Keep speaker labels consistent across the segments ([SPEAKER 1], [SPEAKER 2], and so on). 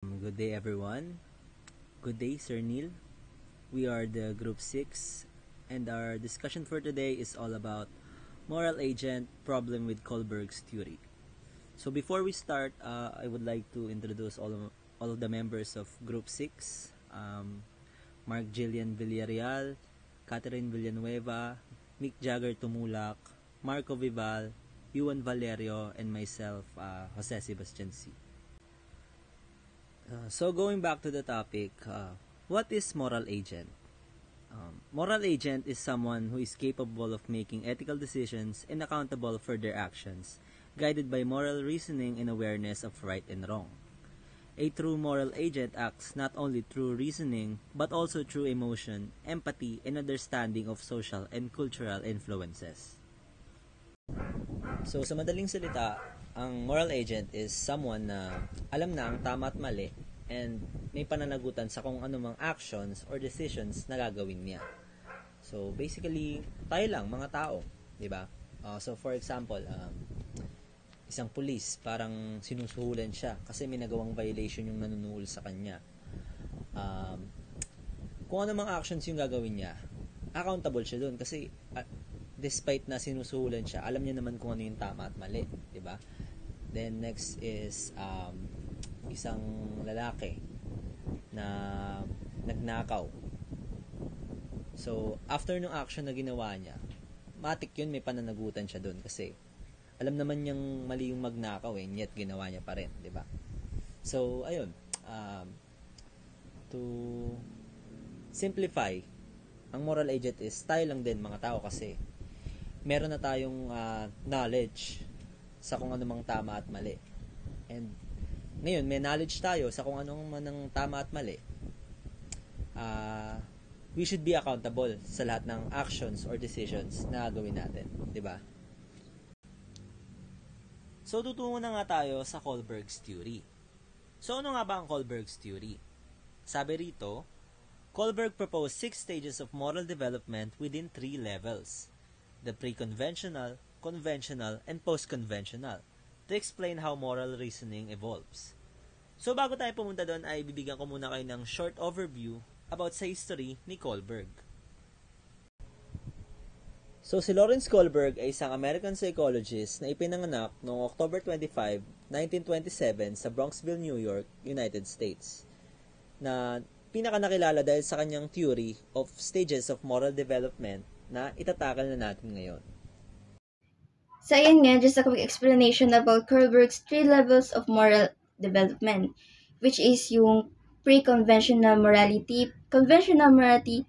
[SPEAKER 1] Good day, everyone. Good day, Sir Neil. We are the Group 6, and our discussion for today is all about moral agent problem with Kohlberg's theory. So before we start, I would like to introduce all of the members of Group 6. Mark Jillian Villarreal, Catherine Villanueva, Mick Jagger Tumulak, Marco Vival, Yuan Valerio, and myself, Jose Sebastian C. So going back to the topic, what is moral agent? Moral agent is someone who is capable of making ethical decisions and accountable for their actions, guided by moral reasoning and awareness of right and wrong. A true moral agent acts not only through reasoning, but also through emotion, empathy, and understanding of social and cultural influences. So, sa madaling salita, ang moral agent is someone na alam na ang tama at mali and may pananagutan sa kung anumang actions or decisions na gagawin niya. So, basically, tayo lang, mga tao, di ba? So, for example, isang pulis, parang sinusuhulan siya kasi may nagawang violation yung nanunuhol sa kanya. Kung ano mga actions yung gagawin niya, accountable siya doon kasi despite na sinusuhulan siya, alam niya naman kung ano yung tama at mali, di ba? Then next is isang lalaki na nagnakaw. So, after nung action na ginawa niya, matik yun, may pananagutan siya doon kasi alam naman niyang mali yung magnakaw yet ginawa niya pa rin, di ba? So, ayun, to simplify, ang moral agent is tayo lang din mga tao kasi meron na tayong knowledge sa kung ano mang tama at mali. And ngayon, may knowledge tayo sa kung anong man ang tama at mali. We should be accountable sa lahat ng actions or decisions na gagawin natin, di ba? So, tutungo na nga tayo sa Kohlberg's theory. So, ano nga ba ang Kohlberg's theory? Sabi rito, Kohlberg proposed 6 stages of moral development within 3 levels: the pre-conventional, conventional, and post-conventional, to explain how moral reasoning evolves. So, bago tayo pumunta doon, ay bibigyan ko muna kayo ng short overview about sa history ni Kohlberg. So, si Lawrence Kohlberg ay isang American psychologist na ipinanganak noong October 25, 1927 sa Bronxville, New York, United States, na pinakanakilala dahil sa kanyang theory of stages of moral development na itatakal na natin ngayon.
[SPEAKER 2] So, ayun nga, just a quick explanation about Kohlberg's 3 levels of moral development, which is yung pre-conventional morality, conventional morality,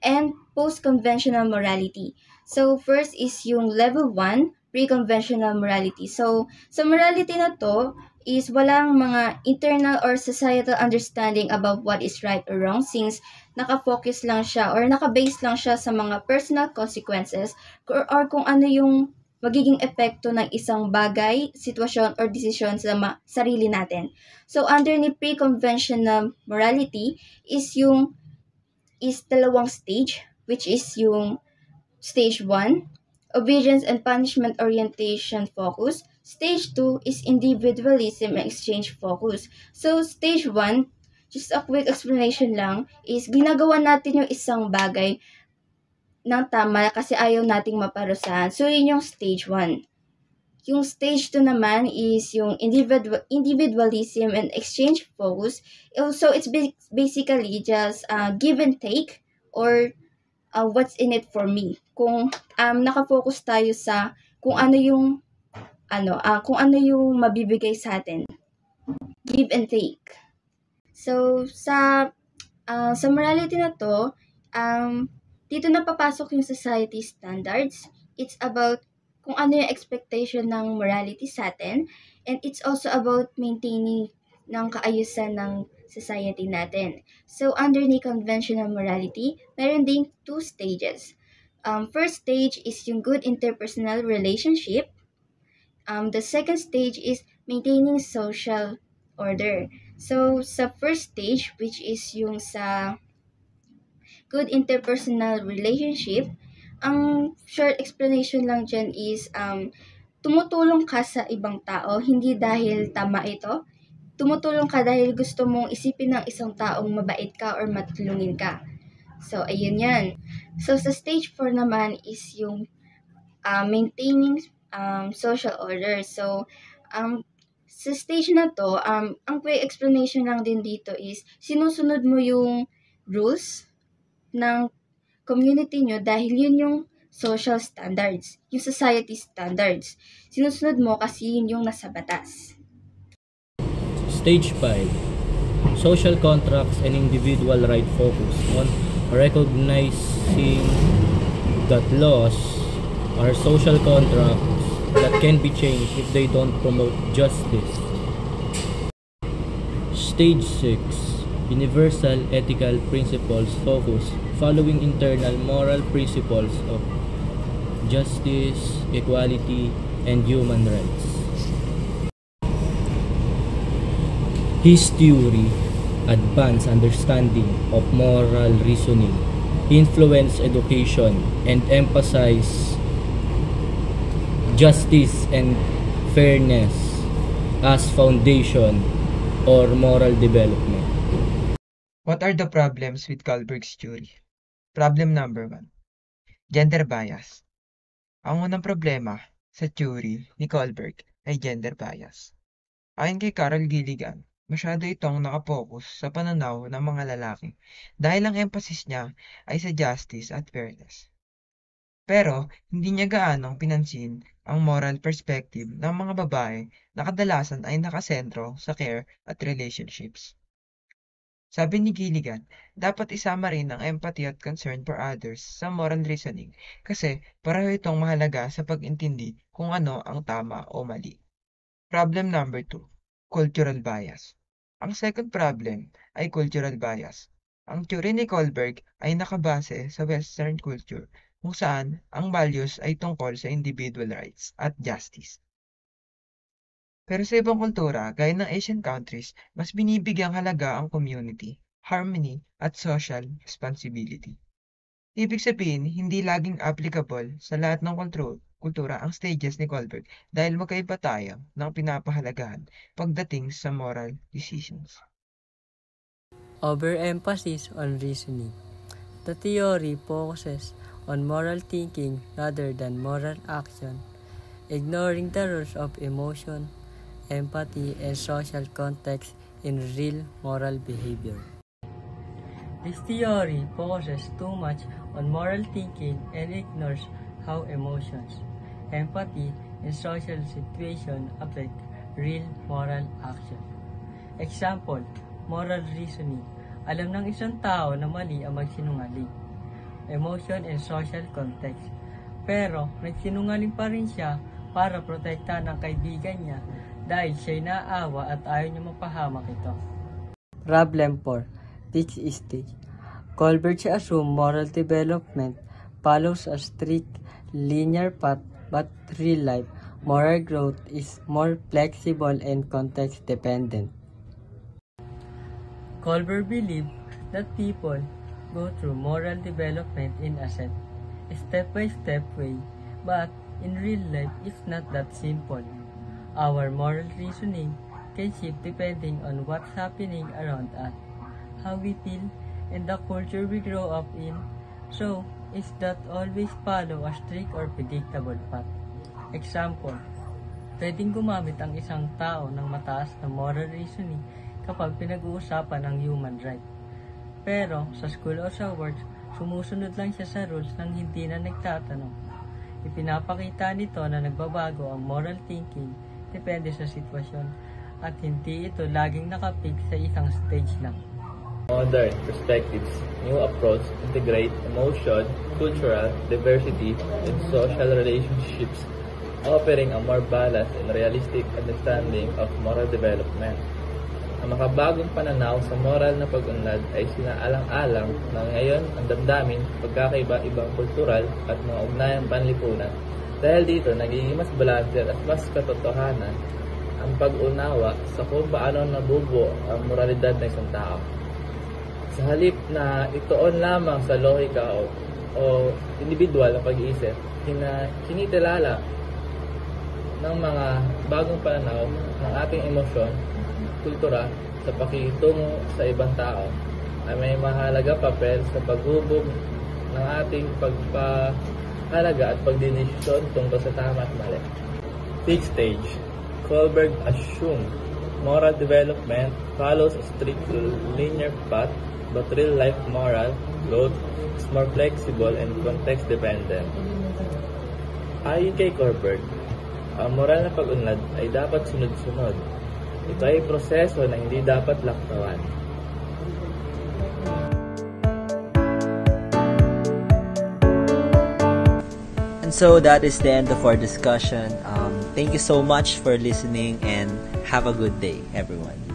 [SPEAKER 2] and post-conventional morality. So, first is yung level 1, pre-conventional morality. So, sa morality na to is walang mga internal or societal understanding about what is right or wrong since nakafocus lang siya or nakabase lang siya sa mga personal consequences or kung ano yung magiging epekto ng isang bagay, sitwasyon, or desisyon sa sarili natin. So, underneath pre-conventional morality is dalawang stage, which is yung stage 1, obedience and punishment orientation focus. Stage 2 is individualism and exchange focus. So, stage 1, just a quick explanation lang, is ginagawa natin yung isang bagay ng tama kasi ayaw nating maparusahan. So, yun yung stage 1. Yung stage 2 naman is yung individualism and exchange focus. So, it's basically just give and take or what's in it for me. Kung nakafocus tayo sa kung ano yung mabibigay sa atin. Give and take. So, sa morality na to, dito na papasok yung society standards. It's about kung ano yung expectation ng morality sa atin, and it's also about maintaining ng kaayusan ng society natin. So, underneath conventional morality, meron ding 2 stages. First stage is yung good interpersonal relationship. The second stage is maintaining social order. So, sa first stage, which is yung sa good interpersonal relationship, ang short explanation lang dyan is tumutulong ka sa ibang tao, hindi dahil tama ito, tumutulong ka dahil gusto mong isipin ng isang taong mabait ka or matulungin ka. So, ayun yan. So, sa stage 4 naman is yung maintaining social order. So, sa stage na to, ang quick explanation lang din dito is sinusunod mo yung rules ng community nyo dahil yun yung social standards, yung society standards. Sinusunod mo kasi yun yung nasa batas.
[SPEAKER 3] Stage 5. Social contracts and individual right focus on recognizing that laws are social contracts that can be changed if they don't promote justice. Stage 6. Universal ethical principles focus following internal moral principles of justice, equality, and human rights. His theory, advanced understanding of moral reasoning, influence education, and emphasize justice and fairness as foundation or moral development.
[SPEAKER 4] What are the problems with Kohlberg's theory? Problem number 1. Gender bias. Ang unang problema sa theory ni Kohlberg ay gender bias. Ayon kay Carol Gilligan, masyado itong nakapokus sa pananaw ng mga lalaki dahil ang emphasis niya ay sa justice at fairness. Pero hindi niya gaanong pinansin ang moral perspective ng mga babae na kadalasan ay nakasentro sa care at relationships. Sabi ni Gilligan, dapat isama rin ang empathy at concern for others sa moral reasoning kasi pareho itong mahalaga sa pag-intindi kung ano ang tama o mali. Problem number 2. Cultural bias. Ang second problem ay cultural bias. Ang theory ni Kohlberg ay nakabase sa Western culture kung saan ang values ay tungkol sa individual rights at justice. Pero sa ibang kultura, gaya ng Asian countries, mas binibigyang halaga ang community, harmony, at social responsibility. Ibig sabihin, hindi laging applicable sa lahat ng kultura ang stages ni Kohlberg dahil magkaiba tayo ng pinapahalagahan pagdating sa moral decisions.
[SPEAKER 5] Overemphasis on reasoning. The theory focuses on moral thinking rather than moral action, ignoring the rules of emotion, empathy, and social context in real moral behavior. This theory focuses too much on moral thinking and ignores how emotions, empathy, and social situation affect real moral action. Example, moral reasoning. Alam ng isang tao na mali ang magsinungaling. Emotion and social context. Pero nagsinungaling pa rin siya para protektahan ang kaibigan niya dahil siya'y naawa at ayaw niya mapahamak ito. Problem 4. Teach stage. Kohlberg assumed moral development follows a strict linear path, but real life moral growth is more flexible and context dependent. Kohlberg believed that people go through moral development in a step-by-step way, but in real life it's not that simple. Our moral reasoning can shift depending on what's happening around us, how we feel, and the culture we grow up in. So, is that always follow a strict or predictable path? Example, pwedeng gumamit ang isang tao ng mataas na moral reasoning kapag pinag-uusapan ang human right. Pero sa school o sa work, sumusunod lang siya sa rules nang hindi na nagtatanong. Ipinapakita nito na nagbabago ang moral thinking depende sa sitwasyon at hindi ito laging nakapig sa isang stage lang.
[SPEAKER 3] Modern perspectives, new approach integrate emotion, cultural diversity, and social relationships, offering a more balanced and realistic understanding of moral development. Ang makabagong pananaw sa moral na pag-unlad ay sinaalang-alang na ngayon ang damdamin, pagkakaiba-ibang kultural at mga ugnayang panlipunan. Dahil dito, nagiging mas balanser at mas katotohanan ang pag-unawa sa kung paano nabubuo ang moralidad ng isang tao. Sa halip na itoon lamang sa lohika o individual ang pag-iisip, kinitilala ng mga bagong pananaw ng ating emosyon kultura sa pakikitungo sa ibang tao ay may mahalaga papel sa paghubog ng ating pagpahalaga at pagdidesisyon tungkol sa tama at mali. Fifth stage, Kohlberg assumed moral development follows a strict linear path, but real-life moral growth is more flexible and context-dependent. Ayon kay Kohlberg, ang moral na pag-unlad ay dapat sunod-sunod. Ito ay proseso na hindi dapat laktawan.
[SPEAKER 1] And so that is the end of our discussion. Thank you so much for listening and have a good day, everyone.